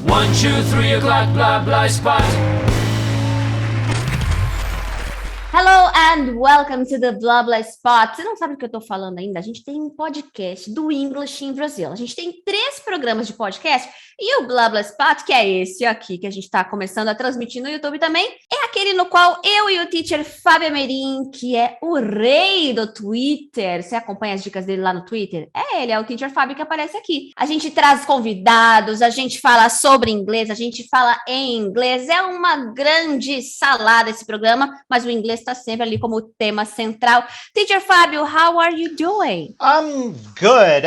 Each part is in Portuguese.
1, 2, 3 o'clock, blah blah spot. Hello and welcome to the Blah Blah Spot. Você não sabe do que eu tô falando ainda? A gente tem um podcast do English in Brazil. A gente tem 3 programas de podcast e o Blah Blah Spot, que é esse aqui que a gente tá começando a transmitir no YouTube também, é aquele no qual eu e o teacher Fábio Amerim, que é o rei do Twitter. Você acompanha as dicas dele lá no Twitter? Ele é o teacher Fábio que aparece aqui. A gente traz convidados, a gente fala sobre inglês, a gente fala em inglês. É uma grande salada esse programa, mas o inglês está sempre ali como tema central. Teacher Fábio, how are you doing? I'm good.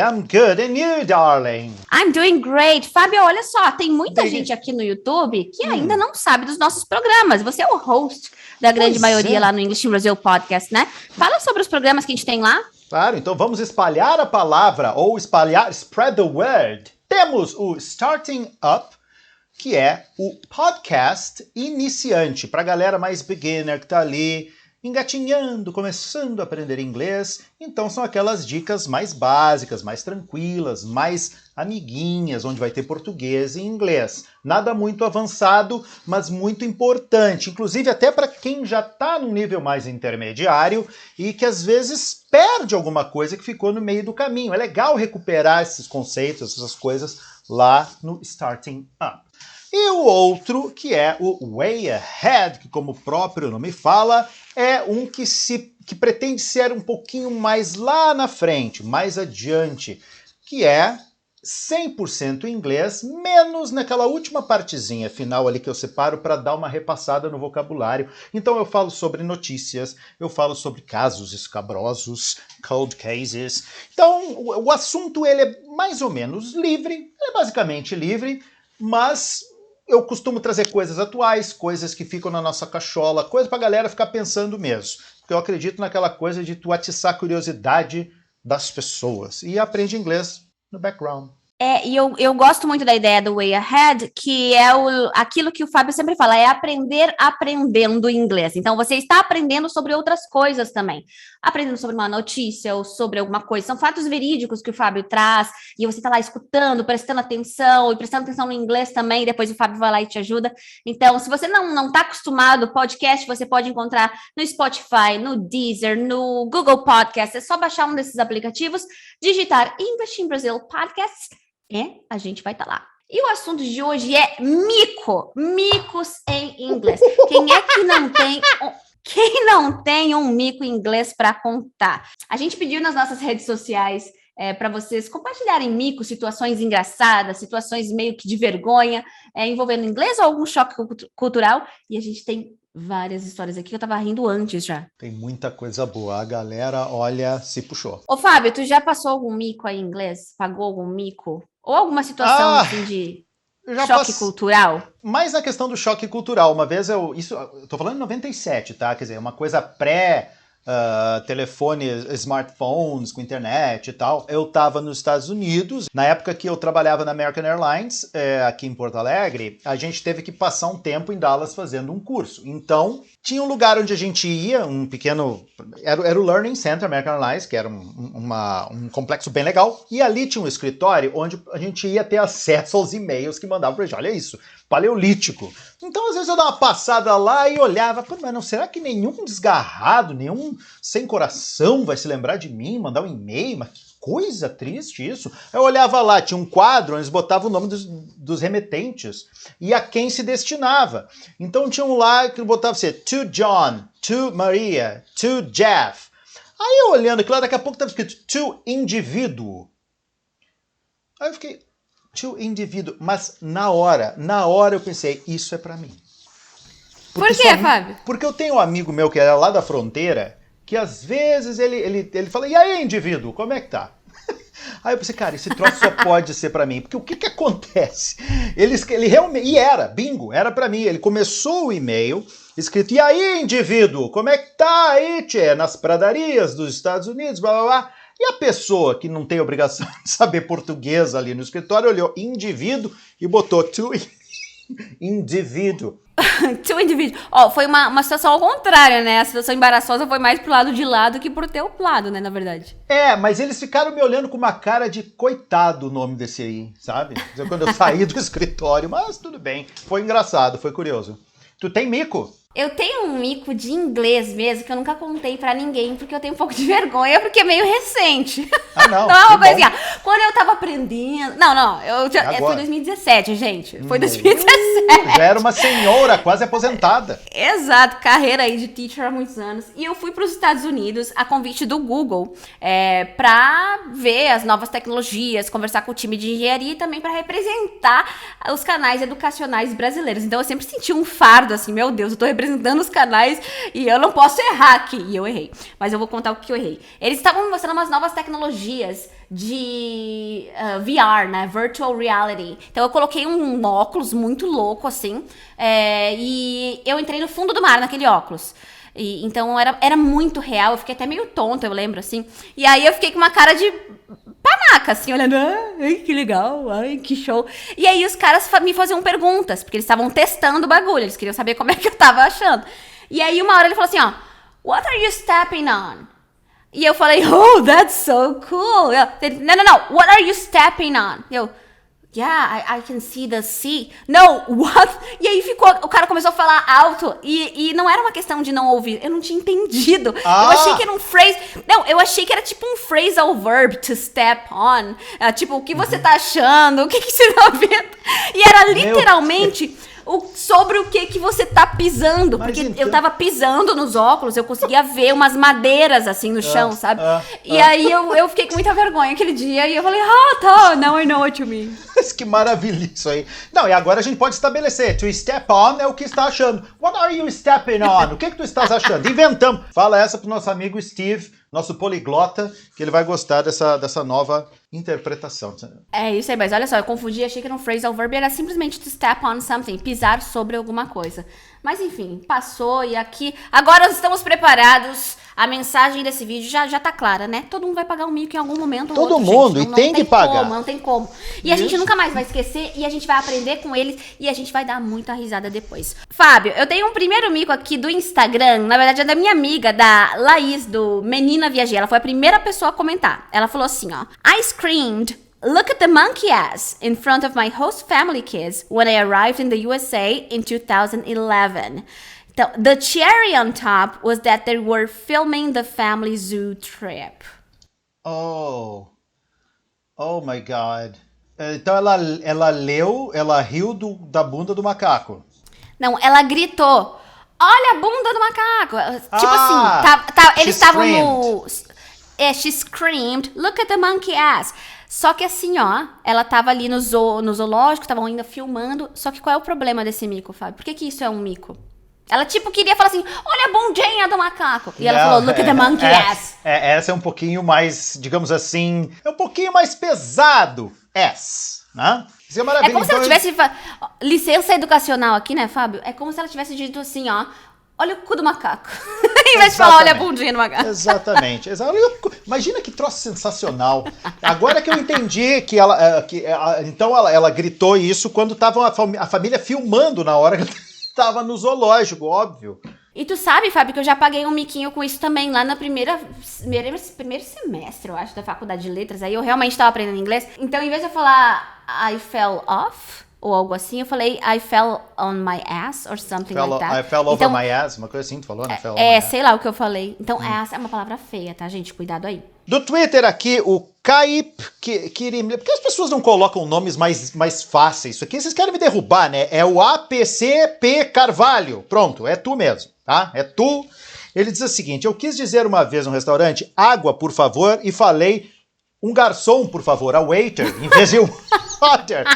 And you, darling? I'm doing great. Fábio, olha só, tem muita gente aqui no YouTube que ainda não sabe dos nossos programas. Você é o host da grande maioria lá no English in Brazil Podcast, né? Fala sobre os programas que a gente tem lá. Claro, então vamos espalhar a palavra, ou spread the word. Temos o Starting Up, que é o podcast iniciante, para a galera mais beginner que tá ali engatinhando, começando a aprender inglês. Então são aquelas dicas mais básicas, mais tranquilas, mais amiguinhas, onde vai ter português e inglês. Nada muito avançado, mas muito importante. Inclusive até para quem já está no nível mais intermediário e que às vezes perde alguma coisa que ficou no meio do caminho. É legal recuperar esses conceitos, essas coisas lá no Starting Up. E o outro, que é o Way Ahead, que como o próprio nome fala, é um que pretende ser um pouquinho mais lá na frente, mais adiante, que é 100% inglês, menos naquela última partezinha final ali que eu separo para dar uma repassada no vocabulário. Então eu falo sobre notícias, eu falo sobre casos escabrosos, cold cases. Então o assunto ele é mais ou menos livre, ele é basicamente livre, mas eu costumo trazer coisas atuais, coisas que ficam na nossa cachola, coisa pra galera ficar pensando mesmo. Porque eu acredito naquela coisa de tu atiçar a curiosidade das pessoas. E aprende inglês no background. E eu gosto muito da ideia do Way Ahead, que é aquilo que o Fábio sempre fala, é aprender aprendendo inglês. Então, você está aprendendo sobre outras coisas também. Aprendendo sobre uma notícia ou sobre alguma coisa. São fatos verídicos que o Fábio traz, e você está lá escutando, prestando atenção, e prestando atenção no inglês também, e depois o Fábio vai lá e te ajuda. Então, se você não está acostumado, podcast você pode encontrar no Spotify, no Deezer, no Google Podcast. É só baixar um desses aplicativos, digitar English in Brazil Podcasts, a gente vai estar lá. E o assunto de hoje é micos em inglês. Quem é que não tem... Quem não tem um mico em inglês para contar? A gente pediu nas nossas redes sociais para vocês compartilharem micos, situações engraçadas, situações meio que de vergonha, envolvendo inglês ou algum choque cultural. E a gente tem várias histórias aqui que eu tava rindo antes já. Tem muita coisa boa. A galera, olha, se puxou. Ô, Fábio, tu já passou algum mico aí em inglês? Pagou algum mico? Ou alguma situação assim de choque cultural? Mais na questão do choque cultural. Uma vez eu tô falando em 97, tá? Quer dizer, uma coisa telefones, smartphones com internet e tal. Eu tava nos Estados Unidos, na época que eu trabalhava na American Airlines, aqui em Porto Alegre, a gente teve que passar um tempo em Dallas fazendo um curso. Então, tinha um lugar onde a gente ia, um pequeno... Era o Learning Center American Airlines, que era um complexo bem legal, e ali tinha um escritório onde a gente ia ter acesso aos e-mails que mandavam pra gente. Olha isso, paleolítico. Então, às vezes eu dava uma passada lá e olhava, mas não, será que nenhum desgarrado, nenhum sem coração vai se lembrar de mim, mandar um e-mail? Mas que coisa triste isso. Eu olhava lá, tinha um quadro onde eles botavam o nome dos remetentes e a quem se destinava. Então tinha um lá que botava assim, to John, to Maria, to Jeff. Aí eu olhando aquilo lá, daqui a pouco estava escrito to indivíduo. Aí eu fiquei, to indivíduo, mas na hora eu pensei, isso é pra mim. Por quê, Fábio? Porque eu tenho um amigo meu que era lá da fronteira, que às vezes ele fala, e aí, indivíduo, como é que tá? Aí eu pensei, cara, esse troço só pode ser pra mim, porque o que acontece? Ele realmente, e era, bingo, era pra mim, ele começou o e-mail escrito, e aí, indivíduo, como é que tá aí, tchê, nas pradarias dos Estados Unidos, blá, blá, blá. E a pessoa que não tem obrigação de saber português ali no escritório olhou indivíduo e botou to indivíduo. To individual. Ó, foi uma situação ao contrário, né? A situação embaraçosa foi mais pro lado de lá do que pro teu lado, né, na verdade. Mas eles ficaram me olhando com uma cara de coitado o nome desse aí, sabe? Quando eu saí do escritório, mas tudo bem. Foi engraçado, foi curioso. Tu tem mico? Eu tenho um mico de inglês mesmo, que eu nunca contei pra ninguém, porque eu tenho um pouco de vergonha, porque é meio recente. Ah, não. Não é uma que coisa bom. assim, quando eu tava aprendendo... Não, foi Agora. 2017, gente. Foi 2017. Já era uma senhora, quase aposentada. Exato, carreira aí de teacher há muitos anos. E eu fui para os Estados Unidos a convite do Google para ver as novas tecnologias, conversar com o time de engenharia e também para representar os canais educacionais brasileiros. Então eu sempre senti um fardo assim, meu Deus, eu tô representando os canais e eu não posso errar aqui. E eu errei. Mas eu vou contar o que eu errei. Eles estavam me mostrando umas novas tecnologias de VR, né? Virtual Reality. Então eu coloquei um óculos muito louco, assim, e eu entrei no fundo do mar naquele óculos. Então era muito real, eu fiquei até meio tonta, eu lembro, assim. E aí eu fiquei com uma cara de panaca, assim, olhando, ai, que legal, ai, que show. E aí os caras me faziam perguntas, porque eles estavam testando o bagulho, eles queriam saber como é que eu tava achando. E aí uma hora ele falou assim, ó, what are you stepping on? E eu falei, oh, that's so cool. Ele, no, what are you stepping on? Eu, yeah, I can see the sea. No, what? E aí o cara começou a falar alto e não era uma questão de não ouvir, eu não tinha entendido. Eu achei que era um phrase, eu achei que era tipo um phrasal verb, to step on. Tipo, o que você tá achando? O que você tá vendo? E era literalmente... sobre o que você tá pisando. Mas porque então... eu tava pisando nos óculos, eu conseguia ver umas madeiras assim no chão, sabe? E aí eu fiquei com muita vergonha aquele dia e eu falei, tá, now I know what you mean. Que maravilha isso aí. Não, e agora a gente pode estabelecer, to step on é o que está achando. What are you stepping on? O que tu estás achando? Inventamos. Fala essa pro nosso amigo Steve, nosso poliglota, que ele vai gostar dessa nova interpretação. É isso aí, mas olha só, eu confundi, achei que era um phrasal verb, era simplesmente to step on something, pisar sobre alguma coisa. Mas enfim, passou e aqui... Agora estamos preparados, a mensagem desse vídeo já tá clara, né? Todo mundo vai pagar um mico em algum momento ou Todo outro, mundo, gente. e tem que pagar. Não tem como. E a gente nunca mais vai esquecer, e a gente vai aprender com eles, e a gente vai dar muita risada depois. Fábio, eu tenho um primeiro mico aqui do Instagram, na verdade é da minha amiga, da Laís, do Menina Viajei. Ela foi a primeira pessoa a comentar. Ela falou assim, ó, I screamed, look at the monkey ass in front of my host family kids when I arrived in the USA in 2011. Então, the cherry on top was that they were filming the family zoo trip. Oh my God. Então ela riu da bunda do macaco. Não, ela gritou, olha a bunda do macaco. Tipo assim, eles estavam no... she screamed, look at the monkey ass. Só que assim, ó, ela tava ali no zoológico, estavam ainda filmando. Só que qual é o problema desse mico, Fábio? Por que isso é um mico? Ela, tipo, queria falar assim, olha a bundinha do macaco. E ela falou, look at the monkey ass. Essa é um pouquinho mais, digamos assim, é um pouquinho mais pesado. Ass, né? Isso é maravilha. É como se ela tivesse... Licença educacional aqui, né, Fábio? É como se ela tivesse dito assim, ó, olha o cu do macaco. Em vez de falar, olha a bundinha do macaco. Exatamente. Imagina que troço sensacional. Agora que eu entendi que então ela gritou isso quando tava a família filmando na hora que ela estava no zoológico, óbvio. E tu sabe, Fábio, que eu já paguei um miquinho com isso também, lá no primeiro semestre, eu acho, da faculdade de letras. Aí eu realmente estava aprendendo inglês. Então, em vez de eu falar I fell off, ou algo assim, eu falei I fell on my ass, or something like that. I fell over my ass, uma coisa assim, tu falou, né? Sei lá o que eu falei. Então, ass é uma palavra feia, tá, gente? Cuidado aí. Do Twitter aqui, o Caip Kirim. Por que as pessoas não colocam nomes mais fáceis? Isso aqui vocês querem me derrubar, né? É o APCP Carvalho. Pronto, é tu mesmo, tá? É tu. Ele diz o seguinte, eu quis dizer uma vez no restaurante, água, por favor, e falei, um garçom, por favor, a waiter, em vez de water.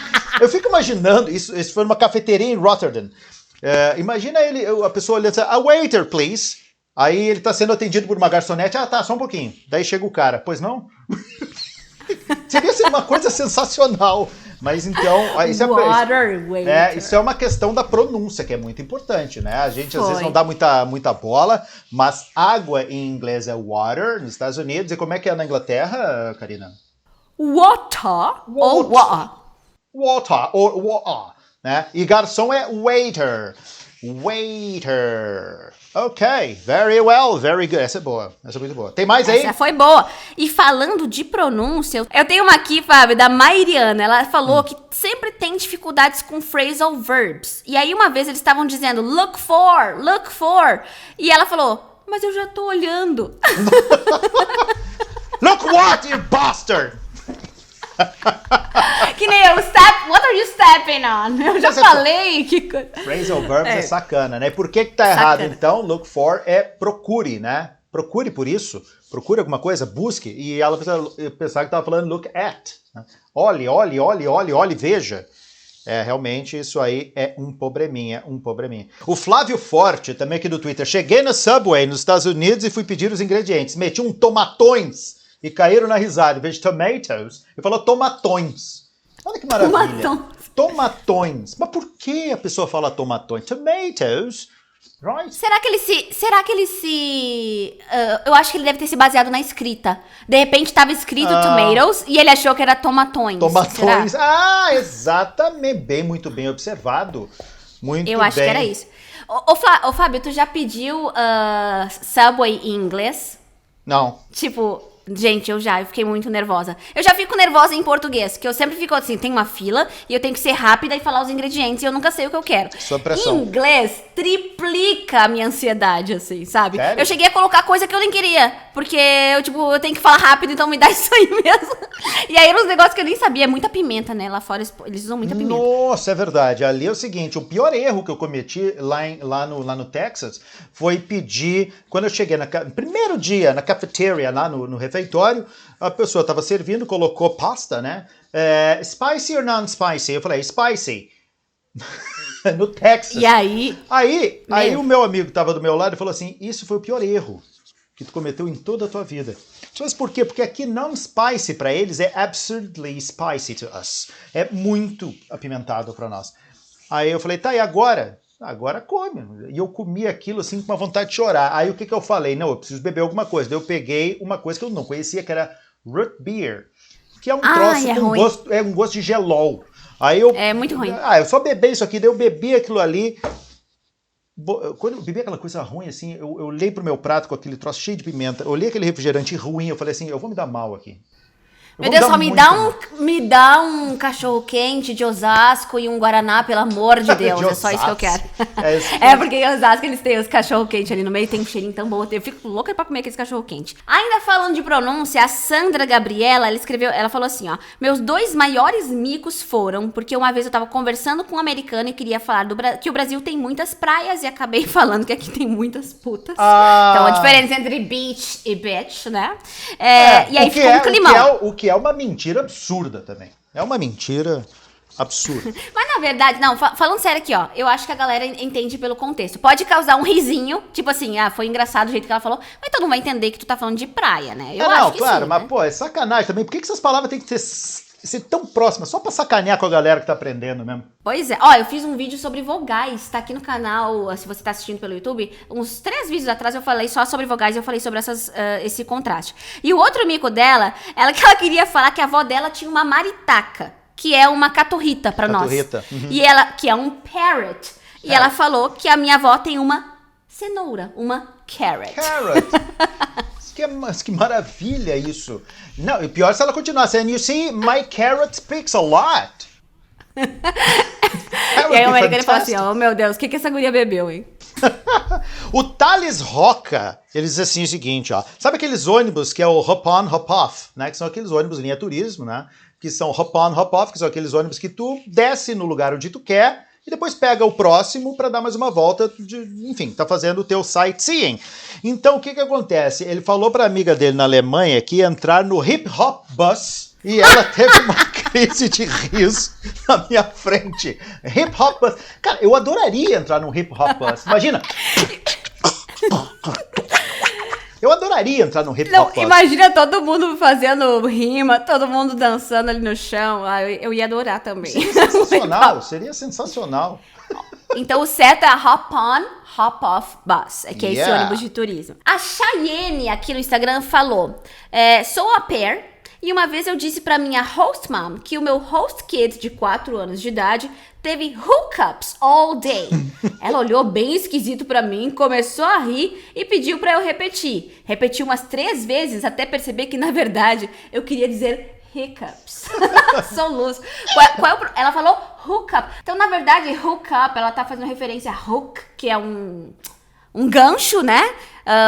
Eu fico imaginando, isso foi numa cafeteria em Rotterdam. Imagina a pessoa olhando assim, a waiter, please. Aí ele tá sendo atendido por uma garçonete. Tá, só um pouquinho. Daí chega o cara. Pois não? Seria ser uma coisa sensacional. Mas então... isso é uma questão da pronúncia, que é muito importante, né? A gente às vezes não dá muita bola, mas água em inglês é water, nos Estados Unidos. E como é que é na Inglaterra, Karina? Water ou water. Water ou water. né? E garçom é waiter. Waiter. Ok, very well, very good. Essa é boa, essa é muito boa. Tem mais aí? Essa foi boa. E falando de pronúncia, eu tenho uma aqui, Fábio, da Mairiana. Ela falou que sempre tem dificuldades com phrasal verbs. E aí uma vez eles estavam dizendo look for. E ela falou, mas eu já tô olhando. Look what, you bastard! Que nem eu, what are you stepping on? Eu já falei que coisa. Phrasal verbs é sacana, né? Por que tá errado, então? Look for é procure, né? Procure por isso. Procure alguma coisa, busque. E ela pensava que tava falando look at. Né? Olhe, veja. É, realmente, isso aí é um probleminha. O Flávio Forte, também aqui do Twitter. Cheguei na Subway, nos Estados Unidos, e fui pedir os ingredientes. Meti um tomatões. E caíram na risada. Em vez de tomatoes, ele falou tomatões. Olha que maravilha. Tomatões. Mas por que a pessoa fala tomatões? Tomatoes, right? Será que ele se... eu acho que ele deve ter se baseado na escrita. De repente estava escrito tomatoes e ele achou que era tomatões. Tomatões. Será? Ah, exatamente. Muito bem observado. Muito bem. Eu acho que era isso. Ô, Fábio, tu já pediu Subway em inglês? Não. Tipo... Gente, eu fiquei muito nervosa. Eu já fico nervosa em português, que eu sempre fico assim, tem uma fila e eu tenho que ser rápida e falar os ingredientes e eu nunca sei o que eu quero. Sob pressão. Em inglês, triplica a minha ansiedade, assim, sabe? Sério? Eu cheguei a colocar coisa que eu nem queria, porque eu tenho que falar rápido, então me dá isso aí mesmo. E aí eram uns negócios que eu nem sabia, é muita pimenta, né? Lá fora eles usam muita pimenta. Nossa, é verdade. Ali é o seguinte, o pior erro que eu cometi lá no Texas foi pedir, quando eu cheguei no primeiro dia na cafeteria, lá no refeitório, a pessoa estava servindo, colocou pasta, né? Spicy or non-spicy? Eu falei, spicy. No Texas. E aí? Aí o meu amigo que estava do meu lado falou assim, isso foi o pior erro que tu cometeu em toda a tua vida. Mas por quê? Porque aqui non-spicy para eles é absurdly spicy to us. É muito apimentado para nós. Aí eu falei, tá, e agora? Agora come. E eu comi aquilo assim com uma vontade de chorar. Aí o que eu falei? Não, eu preciso beber alguma coisa. Daí eu peguei uma coisa que eu não conhecia, que era root beer. Que é um troço com gosto, um gosto de gelol. Aí é muito ruim. Eu só bebi isso aqui, daí eu bebi aquilo ali. Quando eu bebi aquela coisa ruim, assim, eu olhei pro meu prato com aquele troço cheio de pimenta, eu olhei aquele refrigerante ruim, eu falei assim, eu vou me dar mal aqui. Meu Deus, só me dá um cachorro quente de Osasco e um Guaraná, pelo amor de Deus. É só isso que eu quero. Porque em Osasco eles têm os cachorro quente ali no meio, tem um cheirinho tão bom. Eu fico louca pra comer aquele cachorro quente. Ainda falando de pronúncia, a Sandra Gabriela, ela falou assim, ó. Meus 2 maiores micos foram, porque uma vez eu tava conversando com um americano e queria falar que o Brasil tem muitas praias e acabei falando que aqui tem muitas putas. Então a diferença entre beach e bitch, né? E aí ficou um climão. O que é uma mentira absurda também. É uma mentira absurda. Mas na verdade, não, falando sério aqui, ó, eu acho que a galera entende pelo contexto. Pode causar um risinho, tipo assim, foi engraçado o jeito que ela falou, mas todo mundo vai entender que tu tá falando de praia, né? Eu acho que claro, sim, mas né? Pô, é sacanagem também. Por que essas palavras têm que ser tão próximas? Só pra sacanear com a galera que tá aprendendo mesmo. Pois é. Ó, eu fiz um vídeo sobre vogais, tá aqui no canal, se você tá assistindo pelo YouTube, uns 3 vídeos atrás eu falei só sobre vogais, eu falei sobre esse contraste. E o outro mico dela, ela queria falar que a avó dela tinha uma maritaca, que é uma caturrita pra nós. Uhum. E ela, que é um parrot. E ela falou que a minha avó tem uma cenoura, uma carrot. Mas que maravilha isso. Não, e pior se ela continuasse. And you see, my carrot speaks a lot. E aí o americano fala assim, oh meu Deus, o que essa guria bebeu, hein? O Thales Roca, ele diz assim o seguinte, ó. Sabe aqueles ônibus que é o hop-on, hop-off, né? Que são aqueles ônibus linha turismo, né? Que são hop-on, hop-off, que são aqueles ônibus que tu desce no lugar onde tu quer e depois pega o próximo para dar mais uma volta, enfim, tá fazendo o teu sightseeing. Então, o que acontece? Ele falou pra amiga dele na Alemanha que ia entrar no hip-hop bus e ela teve uma crise de riso na minha frente. Hip-hop bus. Cara, eu adoraria entrar num hip-hop bus. Imagina. Eu adoraria entrar no hip-hop bus. Imagina todo mundo fazendo rima, todo mundo dançando ali no chão. Eu ia adorar também. Seria sensacional. Então o certo é hop-on, hop-off bus, que é esse ônibus de turismo. A Chayenne aqui no Instagram falou, sou au pair E uma vez eu disse pra minha host mom que o meu host kid de 4 anos de idade teve hookups all day. Ela olhou bem esquisito pra mim, começou a rir e pediu pra eu repetir. Repeti umas 3 vezes até perceber que, na verdade, eu queria dizer hiccups. Soluço. Ela falou hookup. Então, na verdade, hookup, ela tá fazendo referência a hook, que é um gancho, né?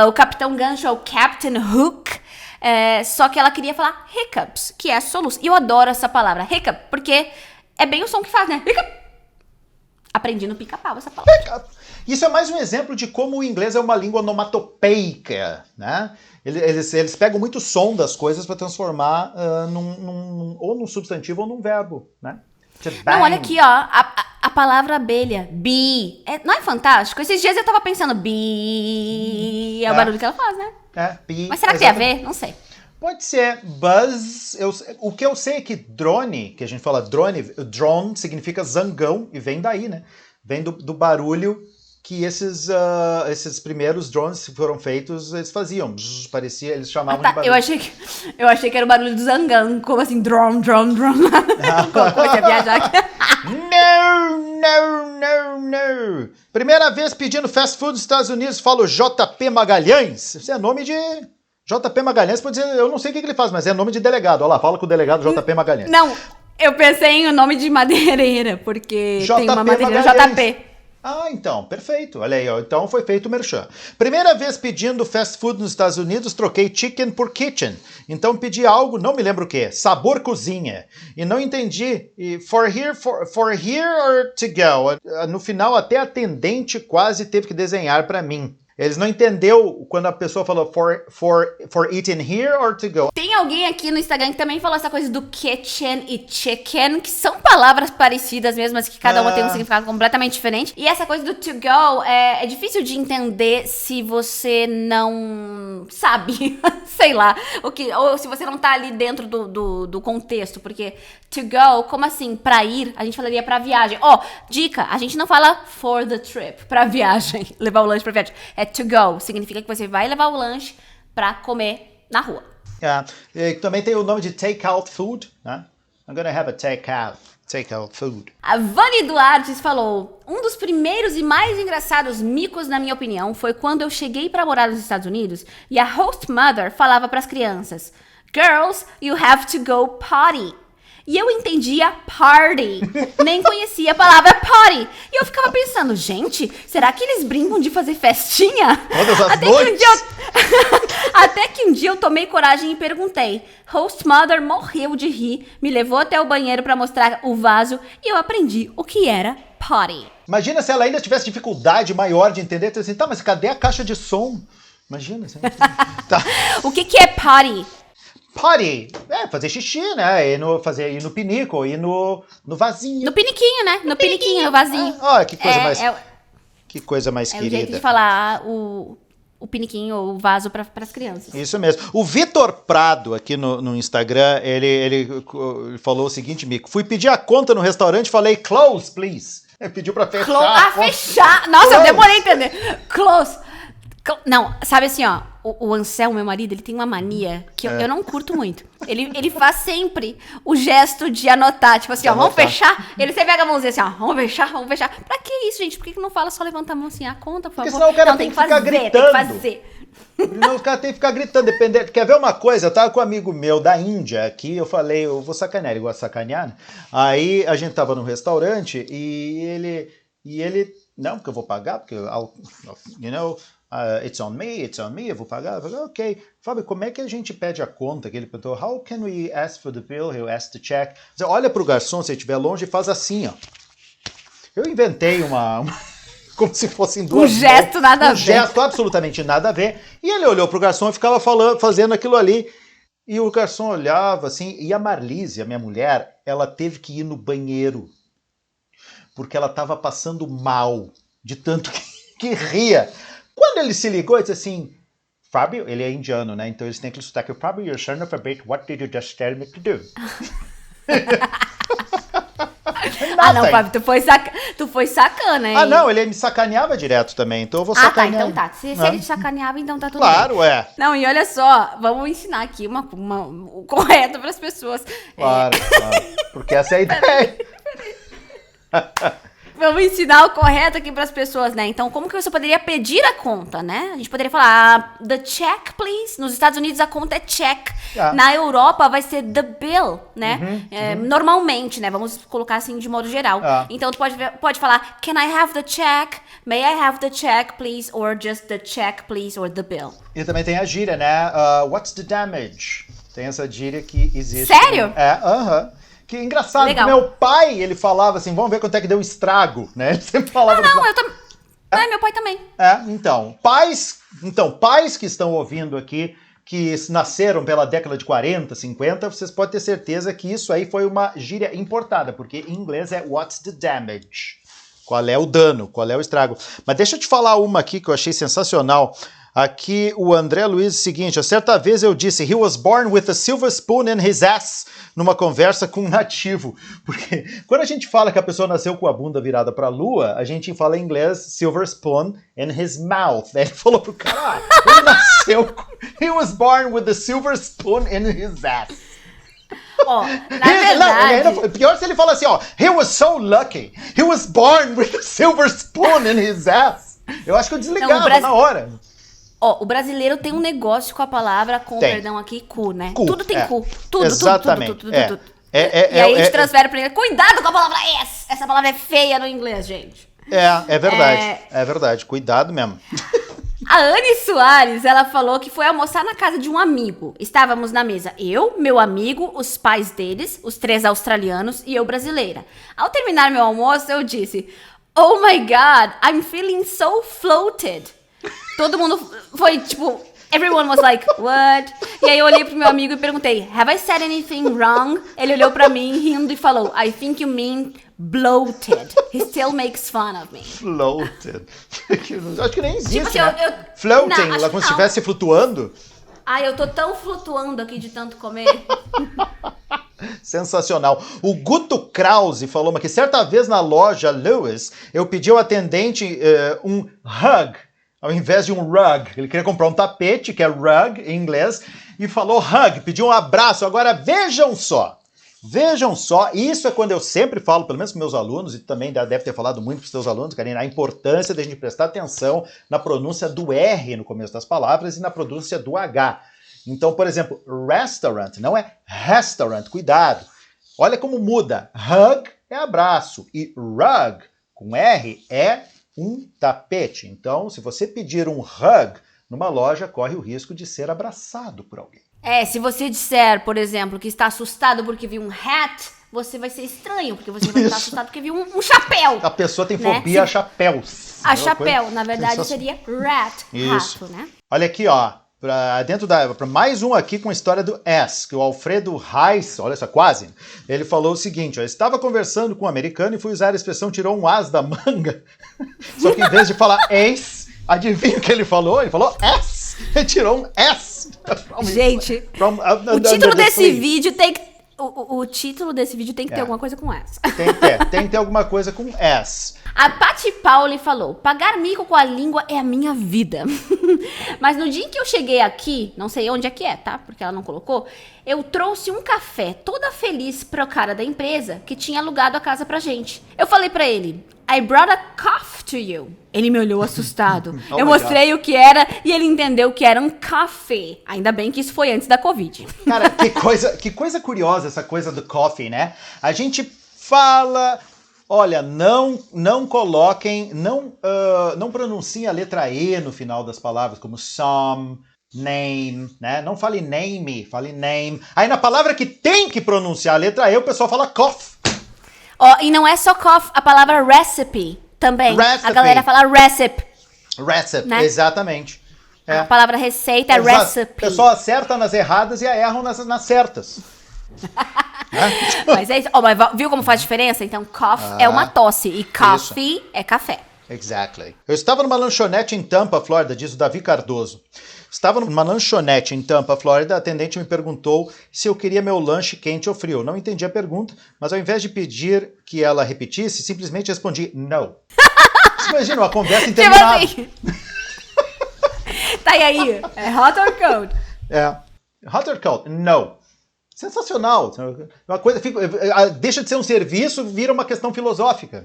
O Capitão Gancho é o Captain Hook. Só que ela queria falar hiccups, que é soluço. E eu adoro essa palavra, hiccup, porque é bem o som que faz, né? Hiccup. Aprendi no pica-pau essa palavra. Isso é mais um exemplo de como o inglês é uma língua onomatopeica, né? Eles pegam muito som das coisas para transformar ou num substantivo ou num verbo, né? Não, olha aqui, ó, a palavra abelha, bee, não é fantástico? Esses dias eu tava pensando, bee, é o barulho que ela faz, né? Bee. Mas será que tem a ver? Não sei. Pode ser buzz. O que eu sei é que drone, que a gente fala drone significa zangão e vem daí, né? Vem do barulho que esses primeiros drones que foram feitos, eles faziam. Parecia, eles chamavam de barulho. Eu achei que era o barulho do zangão, como assim, drone. Comecei a viajar aqui. No. Primeira vez pedindo fast food nos Estados Unidos, falo JP Magalhães. Isso é nome de... JP Magalhães, pode dizer, eu não sei o que ele faz, mas é nome de delegado. Olha lá, fala com o delegado JP Magalhães. Não, eu pensei em o nome de madeireira, porque tem uma madeireira JP. Ah, então, perfeito. Olha aí, ó. Então foi feito o merchan. Primeira vez pedindo fast food nos Estados Unidos, troquei chicken por kitchen. Então pedi algo, não me lembro o quê, sabor cozinha. E não entendi. E for here or to go? No final, até a atendente quase teve que desenhar para mim. Eles não entendeu quando a pessoa falou for eating here or to go. Tem alguém aqui no Instagram que também falou essa coisa do kitchen e chicken, que são palavras parecidas mesmo, mas que cada uma tem um significado completamente diferente. E essa coisa do to go é difícil de entender se você não sabe, sei lá, ou se você não tá ali dentro do contexto, porque to go, como assim, pra ir, a gente falaria pra viagem. Dica, a gente não fala for the trip, pra viagem, levar o lanche pra viagem. É to go, significa que você vai levar o lanche pra comer na rua. E também tem o nome de take-out food, né? I'm gonna have a take-out food. A Vani Duartes falou: um dos primeiros e mais engraçados micos, na minha opinião, foi quando eu cheguei pra morar nos Estados Unidos e a host mother falava pras crianças: Girls, you have to go potty. E eu entendia party, nem conhecia a palavra party. E eu ficava pensando, gente, será que eles brincam de fazer festinha? Todas as noites? Até que um dia eu tomei coragem e perguntei. Host mother morreu de rir, me levou até o banheiro pra mostrar o vaso e eu aprendi o que era party. Imagina se ela ainda tivesse dificuldade maior de entender, assim, tá, mas cadê a caixa de som? Imagina. Assim, tá. O que é party? Potty, fazer xixi, né? Ir no pinico, ir no vasinho. No piniquinho, né? No piniquinho, no vasinho. Olha, que coisa que coisa mais querida. É o jeito de falar o piniquinho ou o vaso para as crianças. Isso mesmo. O Vitor Prado, aqui no Instagram, ele falou o seguinte, Mico. Fui pedir a conta no restaurante, falei, close, please. Ele pediu pra fechar. Fechar! Nossa, close. Eu demorei a entender. Close. Não, sabe assim, ó, o Anselmo, meu marido, ele tem uma mania que eu não curto muito. Ele faz sempre o gesto de anotar, tipo assim, ó, vamos fechar? Ele sempre pega a mãozinha assim, ó, vamos fechar. Pra que isso, gente? Por que não fala só levantar a mão assim, a conta, por favor? Porque senão o cara tem que ficar gritando. Tem que fazer. Não, os caras têm que ficar gritando, dependendo. Quer ver uma coisa? Eu tava com um amigo meu da Índia aqui, eu falei, eu vou sacanear, ele gosta de sacanear, né? Aí a gente tava num restaurante e ele, não, porque eu vou pagar, porque, it's on me, eu vou pagar. Ok. Fábio, como é que a gente pede a conta? Que ele perguntou, how can we ask for the bill? He'll ask the check. Você olha pro garçom, se ele estiver longe, e faz assim, ó. Eu inventei como se fossem duas... Um gesto nada a ver. Um gesto absolutamente nada a ver. E ele olhou pro garçom e ficava fazendo aquilo ali. E o garçom olhava assim, e a Marlise, a minha mulher, ela teve que ir no banheiro. Porque ela estava passando mal, de tanto que ria. Quando ele se ligou, ele disse assim, Fábio, ele é indiano, né? Então eles têm aquele sotaque, Fábio, you're son of a bitch, what did you just tell me to do? Ah, não, Fábio, tu foi sacana, hein? Ah, não, ele me sacaneava direto também, então eu vou Ah, tá, sacanear. então tá. Se ele te sacaneava, então tá tudo Claro, bem. é. Não, e olha só, vamos ensinar aqui o correto para as pessoas. Claro, claro. Porque essa é a ideia. Vamos ensinar o correto aqui para as pessoas, né? Então, como que você poderia pedir a conta, né? A gente poderia falar, the check, please. Nos Estados Unidos, a conta é check. Ah. Na Europa, vai ser the bill, né? Normalmente, né? Vamos colocar assim de modo geral. Ah. Então, tu pode falar, can I have the check? May I have the check, please? Or just the check, please? Or the bill. E também tem a gíria, né? What's the damage? Tem essa gíria que existe. Sério? É, aham. Que engraçado, Legal. que meu pai, ele falava assim, vamos ver quanto é que deu um estrago, né? Ele sempre falava... Não, eu também. É, meu pai também. Então, pais que estão ouvindo aqui, que nasceram pela década de 40, 50, vocês podem ter certeza que isso aí foi uma gíria importada, porque em inglês é what's the damage? Qual é o dano, qual é o estrago? Mas deixa eu te falar uma aqui que eu achei sensacional. Aqui o André Luiz, seguinte, certa vez eu disse, he was born with a silver spoon in his ass, numa conversa com um nativo. Porque quando a gente fala que a pessoa nasceu com a bunda virada para a lua, a gente fala em inglês silver spoon in his mouth. Ele falou pro cara, ele nasceu com... He was born with a silver spoon in his ass. Ó, na verdade... Pior se ele fala assim, ó, he was so lucky, he was born with a silver spoon in his ass. Eu acho que eu desligava na hora. Ó, o brasileiro tem um negócio com a palavra, perdão aqui, cu, né? Cu, tudo tem cu. Tudo, exatamente, tudo. E aí a gente transfere pra ele. Cuidado com a palavra S! Essa palavra é feia no inglês, gente. É verdade. É verdade. Cuidado mesmo. A Anne Soares, ela falou que foi almoçar na casa de um amigo. Estávamos na mesa eu, meu amigo, os pais deles, os 3 australianos e eu brasileira. Ao terminar meu almoço, eu disse, oh my God, I'm feeling so floated. Todo mundo foi tipo, everyone was like, what? E aí eu olhei pro meu amigo e perguntei, have I said anything wrong? Ele olhou pra mim rindo e falou, I think you mean bloated. He still makes fun of me. Floated. Acho que nem existe, Tipo assim, né? Floating, não, lá acho como que se estivesse flutuando. Ai, eu tô tão flutuando aqui de tanto comer. Sensacional. O Guto Krause falou que certa vez na loja Lewis, eu pedi ao atendente um hug, ao invés de um rug. Ele queria comprar um tapete, que é rug em inglês, e falou hug, pediu um abraço. Agora vejam só, isso é quando eu sempre falo, pelo menos com meus alunos, e também deve ter falado muito para os seus alunos, Karina, a importância da gente prestar atenção na pronúncia do R no começo das palavras e na pronúncia do H. Então, por exemplo, restaurant não é restaurant, cuidado. Olha como muda. Hug é abraço e rug com R é um tapete. Então, se você pedir um hug numa loja, corre o risco de ser abraçado por alguém. Se você disser, por exemplo, que está assustado porque viu um hat, você vai ser estranho, porque você vai estar assustado porque viu um chapéu. A pessoa tem fobia a chapéus. A chapéu, na verdade, seria rato, né? Olha aqui, ó. Para mais um aqui com a história do S, que o Alfredo Reis, olha só, quase, ele falou o seguinte, ó, estava conversando com um americano e fui usar a expressão tirou um as da manga, só que em vez de falar ace, adivinha o que ele falou? Ele falou S, ele tirou um S. Gente, o título desse vídeo tem que... O título desse vídeo tem que ter alguma coisa com S. Tem que ter alguma coisa com S. A Patti Pauli falou, pagar mico com a língua é a minha vida. Mas no dia em que eu cheguei aqui, não sei onde é que é, tá? Porque ela não colocou, eu trouxe um café toda feliz pro cara da empresa que tinha alugado a casa pra gente. Eu falei pra ele, I brought a coffee to you. Ele me olhou assustado. Eu mostrei o que era e ele entendeu que era um café. Ainda bem que isso foi antes da Covid. Cara, que coisa curiosa essa coisa do coffee, né? A gente fala... Olha, não coloquem, não pronunciem a letra E no final das palavras, como some, name, né? Não fale name, fale name. Aí na palavra que tem que pronunciar a letra E, o pessoal fala cough. E não é só cough, a palavra recipe também. Recipe. A galera fala recipe. Recipe, né? Exatamente. A palavra receita é recipe. O pessoal acerta nas erradas e erram nas certas. Mas é isso. Mas viu como faz diferença? Então, cough é uma tosse e coffee é café. Exactly. Eu estava numa lanchonete em Tampa, Flórida, diz o Davi Cardoso. Estava numa lanchonete em Tampa, Flórida, a atendente me perguntou se eu queria meu lanche quente ou frio. Não entendi a pergunta, mas ao invés de pedir que ela repetisse, simplesmente respondi no. Você imagina uma conversa interminável. Tipo assim. Tá, e aí? É hot or cold? Hot or cold? No. Sensacional. Uma coisa deixa de ser um serviço, vira uma questão filosófica.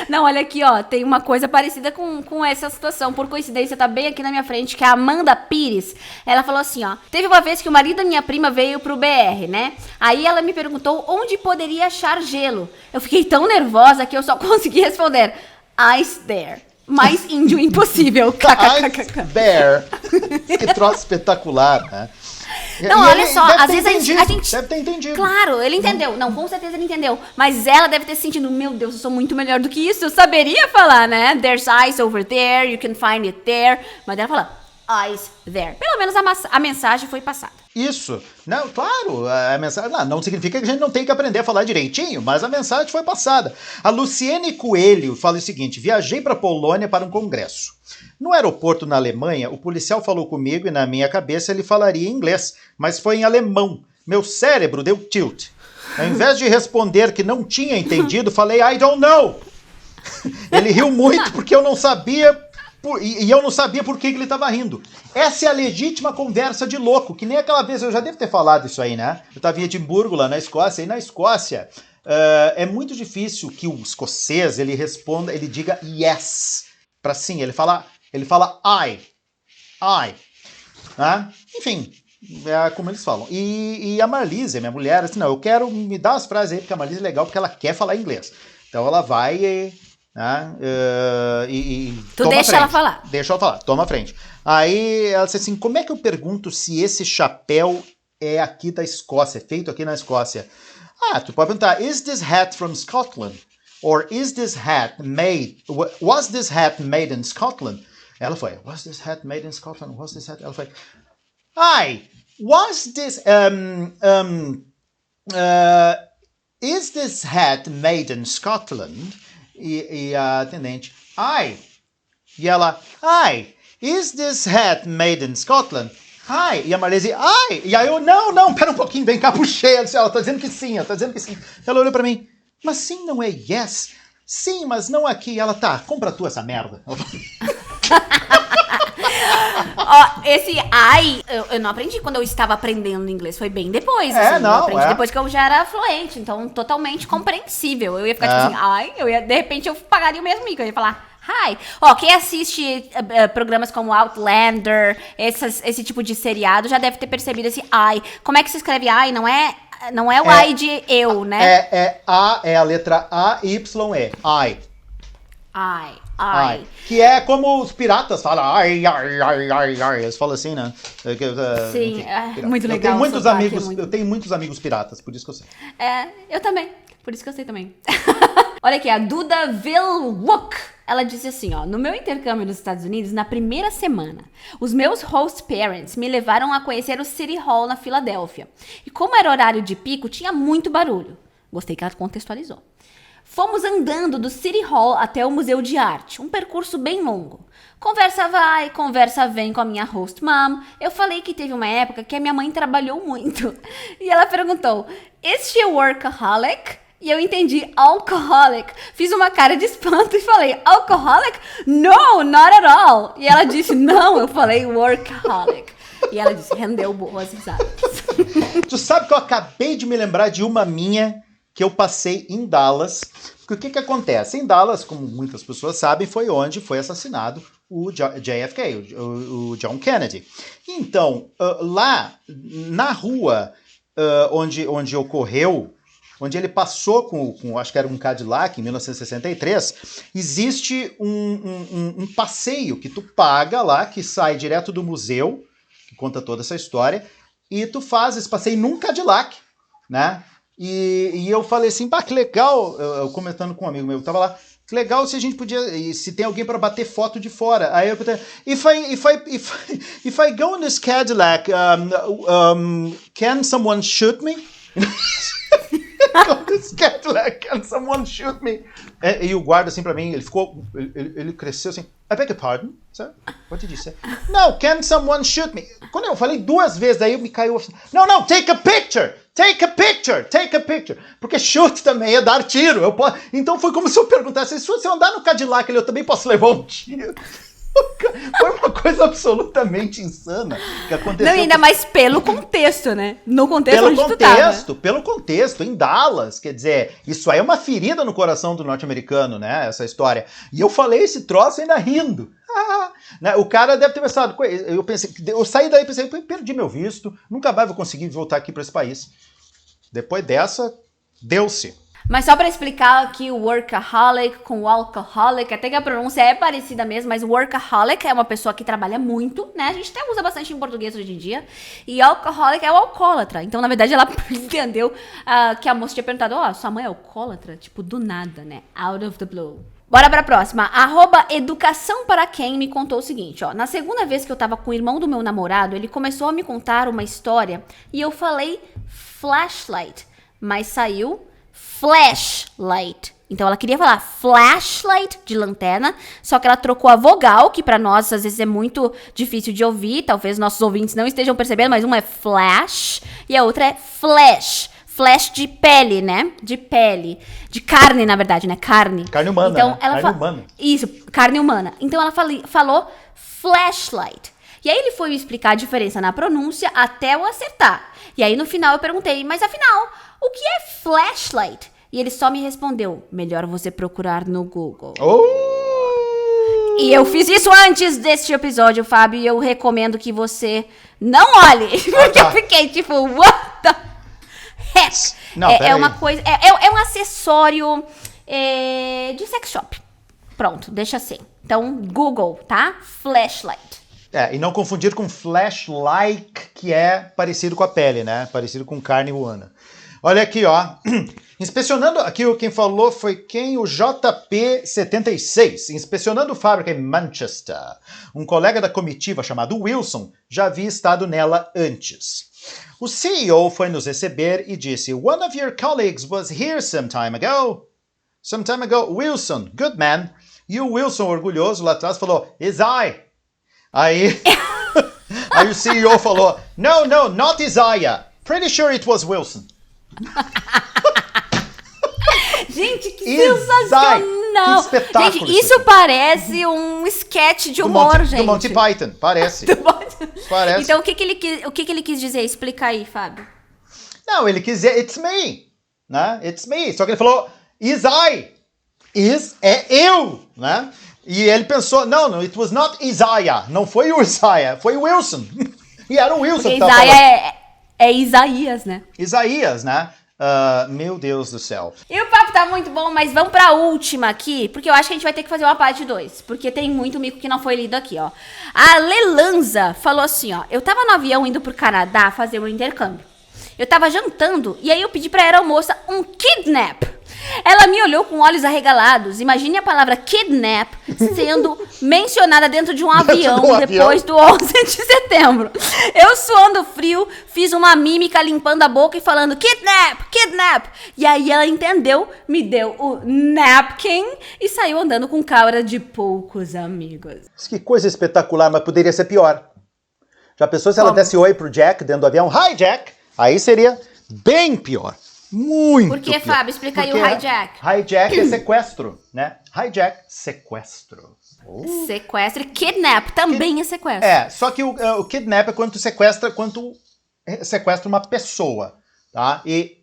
Não, olha aqui, ó, tem uma coisa parecida com essa situação. Por coincidência, tá bem aqui na minha frente, que é a Amanda Pires. Ela falou assim, ó, teve uma vez que o marido da minha prima veio pro BR, né? Aí ela me perguntou onde poderia achar gelo. Eu fiquei tão nervosa que eu só consegui responder, ice there. Mais índio impossível. Ice there. Que troço espetacular, né? Não, olha só, às vezes a gente... Deve ter entendido. Claro, ele entendeu. Não, com certeza ele entendeu. Mas ela deve ter sentido, meu Deus, eu sou muito melhor do que isso. Eu saberia falar, né? There's ice over there, you can find it there. Mas ela fala, ice there. Pelo menos a mensagem foi passada. Isso. Não, claro, a mensagem não significa que a gente não tem que aprender a falar direitinho, mas a mensagem foi passada. A Luciene Coelho fala o seguinte, viajei para a Polônia para um congresso. No aeroporto na Alemanha, o policial falou comigo e na minha cabeça ele falaria inglês, mas foi em alemão. Meu cérebro deu tilt. Ao invés de responder que não tinha entendido, falei I don't know. Ele riu muito porque eu não sabia... E eu não sabia por que ele estava rindo. Essa é a legítima conversa de louco, que nem aquela vez, eu já devo ter falado isso aí, né? Eu estava em Edimburgo, lá na Escócia, e na Escócia é muito difícil que o escocês, ele responda, ele diga yes para sim, ele fala I. Enfim, é como eles falam. E a Marlise, minha mulher, assim, não, eu quero me dar as frases aí, porque a Marlise é legal, porque ela quer falar inglês. Então ela vai tu deixa ela falar. Deixa ela falar, toma a frente. Aí ela disse assim, como é que eu pergunto se esse chapéu é aqui da Escócia, é feito aqui na Escócia? Tu pode perguntar, is this hat from Scotland? Or is this hat was this hat made in Scotland? Ela foi, was this hat made in Scotland? Was this hat? Ela foi, was this, is this hat made in Scotland? E a atendente, e ela, is this hat made in Scotland? E a Marlise, e aí eu, não, pera um pouquinho, vem cá, puxei, ela tá dizendo que sim, Ela olhou pra mim, mas sim não é yes? Sim, mas não aqui. Ela, compra tu essa merda. Ó, esse eu não aprendi quando eu estava aprendendo inglês, foi bem depois. Eu aprendi depois que eu já era fluente, então totalmente compreensível. Eu ia ficar tipo assim, de repente eu pagaria o mesmo mico, eu ia falar hi. Ó, quem assiste programas como Outlander, esse tipo de seriado, já deve ter percebido esse I. Como é que se escreve I? Não é o I de eu, né? É a letra A-Y-E. I. Ai. Que é como os piratas falam. Ai. Eles falam assim, né? Sim, enfim, muito legal. Eu tenho muitos amigos piratas, por isso que eu sei. Eu também. Por isso que eu sei também. Olha aqui, a Duda Vilwook. Ela disse assim, ó, no meu intercâmbio nos Estados Unidos, na primeira semana, os meus host parents me levaram a conhecer o City Hall na Filadélfia. E como era horário de pico, tinha muito barulho. Gostei que ela contextualizou. Fomos andando do City Hall até o Museu de Arte, um percurso bem longo. Conversa vai, conversa vem com a minha host mom. Eu falei que teve uma época que a minha mãe trabalhou muito. E ela perguntou, is she a workaholic? E eu entendi, alcoholic. Fiz uma cara de espanto e falei, alcoholic? No, not at all. E ela disse, não, eu falei workaholic. E ela disse, rendeu boas risadas. Tu sabe que eu acabei de me lembrar de uma minha que eu passei em Dallas. Porque o que acontece? Em Dallas, como muitas pessoas sabem, foi onde foi assassinado o JFK, o John Kennedy. Então, lá na rua onde ocorreu, onde ele passou com acho que era um Cadillac, em 1963, existe um passeio que tu paga lá, que sai direto do museu, que conta toda essa história, e tu faz esse passeio num Cadillac, né? E eu falei assim, que legal, eu comentando com um amigo meu que tava lá, que legal se a gente podia, se tem alguém para bater foto de fora. Aí eu perguntei, if I go in this Cadillac, can someone shoot me? Scared like, can someone shoot me? E o guarda assim pra mim, ele cresceu assim, I beg your pardon, sir? What did you say? No, can someone shoot me? Quando eu falei 2 vezes, daí me caiu assim, no, take a picture! Take a picture! Take a picture! Porque shoot também é dar tiro. Então foi como se eu perguntasse, se eu andar no Cadillac, eu também posso levar um tiro? Foi uma coisa absolutamente insana que aconteceu. Não, ainda mais pelo contexto, né? No contexto onde tu tava. Pelo contexto, em Dallas, quer dizer, isso aí é uma ferida no coração do norte-americano, né, essa história. E eu falei esse troço ainda rindo. Né, o cara deve ter pensado, eu saí daí e pensei, perdi meu visto, nunca mais vou conseguir voltar aqui para esse país. Depois dessa, deu-se. Mas só pra explicar aqui o workaholic com o alcoholic, até que a pronúncia é parecida mesmo, mas workaholic é uma pessoa que trabalha muito, né? A gente até usa bastante em português hoje em dia. E alcoholic é o alcoólatra. Então, na verdade, ela entendeu que a moça tinha perguntado, sua mãe é alcoólatra? Tipo, do nada, né? Out of the blue. Bora pra próxima. @educação para quem me contou o seguinte, na segunda vez que eu tava com o irmão do meu namorado, ele começou a me contar uma história e eu falei flashlight, mas saiu flashlight. Então ela queria falar flashlight de lanterna, só que ela trocou a vogal, que pra nós às vezes é muito difícil de ouvir, talvez nossos ouvintes não estejam percebendo, mas uma é flash e a outra é flash. Flash de pele, né? De pele. De carne, na verdade, né? Carne. Carne humana, então, né? Ela carne humana. Isso, carne humana. Então ela falou flashlight. E aí ele foi me explicar a diferença na pronúncia até eu acertar. E aí no final eu perguntei, mas afinal, o que é flashlight? E ele só me respondeu, melhor você procurar no Google. E eu fiz isso antes deste episódio, Fábio, e eu recomendo que você não olhe. Porque eu fiquei tipo, what the heck? Não, é uma coisa, é um acessório de sex shop. Pronto, deixa assim. Então, Google, tá? Flashlight. E não confundir com flashlight, que é parecido com a pele, né? Parecido com carne humana. Olha aqui, inspecionando, aqui quem falou foi o JP76, inspecionando fábrica em Manchester. Um colega da comitiva chamado Wilson já havia estado nela antes. O CEO foi nos receber e disse, "One of your colleagues was here some time ago." Some time ago, Wilson, good man. E o Wilson, orgulhoso, lá atrás, falou, "Is I." Aí o CEO falou, No, not Isaiah. Pretty sure it was Wilson. Gente, que sensacional! Que espetáculo! Gente, isso parece um sketch de humor, gente. Do Monty Python, parece. Parece. Então, o que ele quis dizer? Explica aí, Fábio. Não, ele quis dizer, it's me, né? It's me. Só que ele falou, is I. Is é eu, né? E ele pensou, não, it was not Isaiah. Não foi o Isaiah, foi o Wilson. E era o Wilson. Porque Isaiah é Isaías, né? Isaías, né? Meu Deus do céu. E o papo tá muito bom, mas vamos pra última aqui, porque eu acho que a gente vai ter que fazer uma parte 2, porque tem muito mico que não foi lido aqui, A Lelanza falou assim, eu tava no avião indo pro Canadá fazer um intercâmbio. Eu tava jantando e aí eu pedi pra aeromoça um kidnap. Ela me olhou com olhos arregalados. Imagine a palavra kidnap sendo mencionada dentro de um avião depois do 11 de setembro. Eu suando frio, fiz uma mímica limpando a boca e falando kidnap, kidnap. E aí ela entendeu, me deu o napkin e saiu andando com cara de poucos amigos. Que coisa espetacular, mas poderia ser pior. Já pensou se ela desse oi pro Jack dentro do avião? Hi, Jack! Aí seria bem pior. Muito Por que, pior. Fábio? Explica aí o hijack. Hijack é sequestro, né? Hijack, sequestro. Sequestro e kidnap também é sequestro. Só que o kidnap é quando tu sequestra uma pessoa, tá? E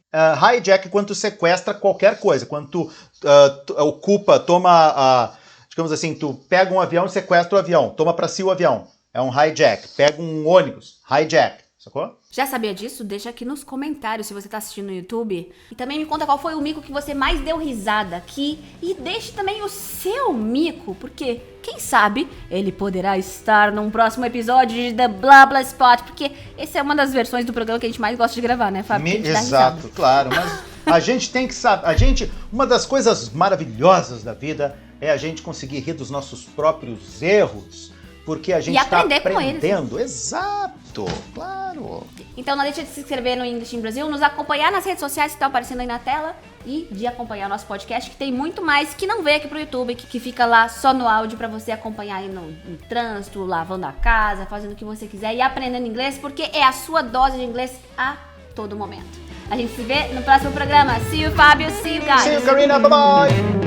hijack é quando tu sequestra qualquer coisa. Quando tu digamos assim, tu pega um avião e sequestra o avião. Toma pra si o avião. É um hijack. Pega um ônibus. Hijack. Sacou? Já sabia disso? Deixa aqui nos comentários se você tá assistindo no YouTube. E também me conta qual foi o mico que você mais deu risada aqui. E deixe também o seu mico, porque, quem sabe, ele poderá estar num próximo episódio de The Blah Blah Spot. Porque essa é uma das versões do programa que a gente mais gosta de gravar, né, Fábio? Exato, claro. Mas a gente tem que saber. Uma das coisas maravilhosas da vida é a gente conseguir rir dos nossos próprios erros. porque a gente E está aprender com eles. aprendendo. Exato, claro. Então não deixa de se inscrever no English in Brasil, nos acompanhar nas redes sociais que estão aparecendo aí na tela e de acompanhar o nosso podcast, que tem muito mais que não veio aqui pro YouTube, que fica lá só no áudio pra você acompanhar aí no trânsito, lavando a casa, fazendo o que você quiser e aprendendo inglês, porque é a sua dose de inglês a todo momento. A gente se vê no próximo programa. See you, Fábio. See you, guys. See you, Karina. Bye-bye.